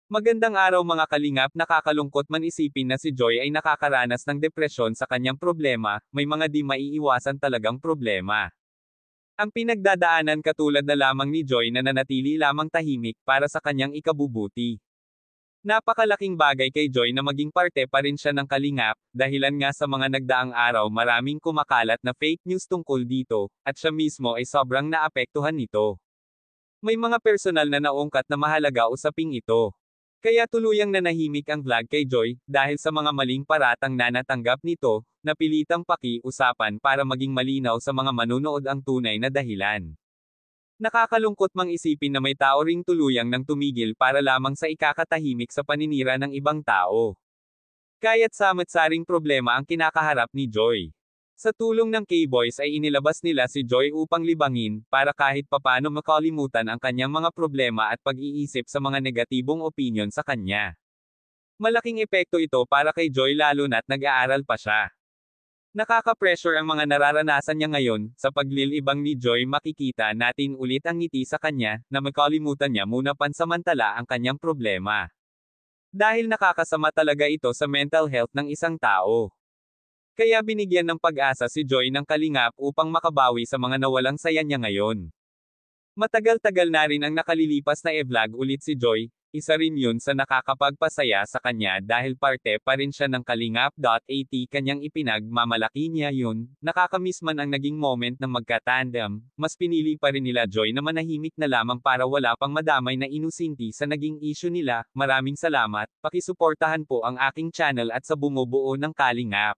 Magandang araw mga kalingap, nakakalungkot man isipin na si Joy ay nakakaranas ng depresyon sa kanyang problema, may mga di maiiwasan talagang problema. Ang pinagdadaanan katulad na lamang ni Joy na nanatili lamang tahimik para sa kanyang ikabubuti. Napakalaking bagay kay Joy na maging parte pa rin siya ng kalingap, dahilan nga sa mga nagdaang araw maraming kumakalat na fake news tungkol dito, at siya mismo ay sobrang naapektuhan nito. May mga personal na naungkat na mahalaga usaping ito. Kaya tuluyang nanahimik ang vlog kay Joy, dahil sa mga maling paratang na natanggap nito, napilitang paki-usapan para maging malinaw sa mga manunood ang tunay na dahilan. Nakakalungkot mang isipin na may tao ring tuluyang nang tumigil para lamang sa ikakatahimik sa paninira ng ibang tao. Kaya't samot-saring problema ang kinakaharap ni Joy. Sa tulong ng K-Boys ay inilabas nila si Joy upang libangin, para kahit papano makalimutan ang kanyang mga problema at pag-iisip sa mga negatibong opinyon sa kanya. Malaking epekto ito para kay Joy lalo na't nag-aaral pa siya. Nakaka-pressure ang mga nararanasan niya ngayon, sa paglilibang ni Joy makikita natin ulit ang ngiti sa kanya, na makalimutan niya muna pansamantala ang kanyang problema. Dahil nakakasama talaga ito sa mental health ng isang tao. Kaya binigyan ng pag-asa si Joy ng kalingap upang makabawi sa mga nawalang saya niya ngayon. Matagal-tagal na rin ang nakalilipas na e-vlog ulit si Joy, isa rin yun sa nakakapagpasaya sa kanya dahil parte pa rin siya ng kalingap.at kanyang ipinagmamalaki niya yun, nakakamiss man ang naging moment ng magkatandem, mas pinili pa rin nila Joy na manahimik na lamang para wala pang madamay na inusinti sa naging issue nila. Maraming salamat, pakisuportahan po ang aking channel at sa bumubuo ng Kalingap.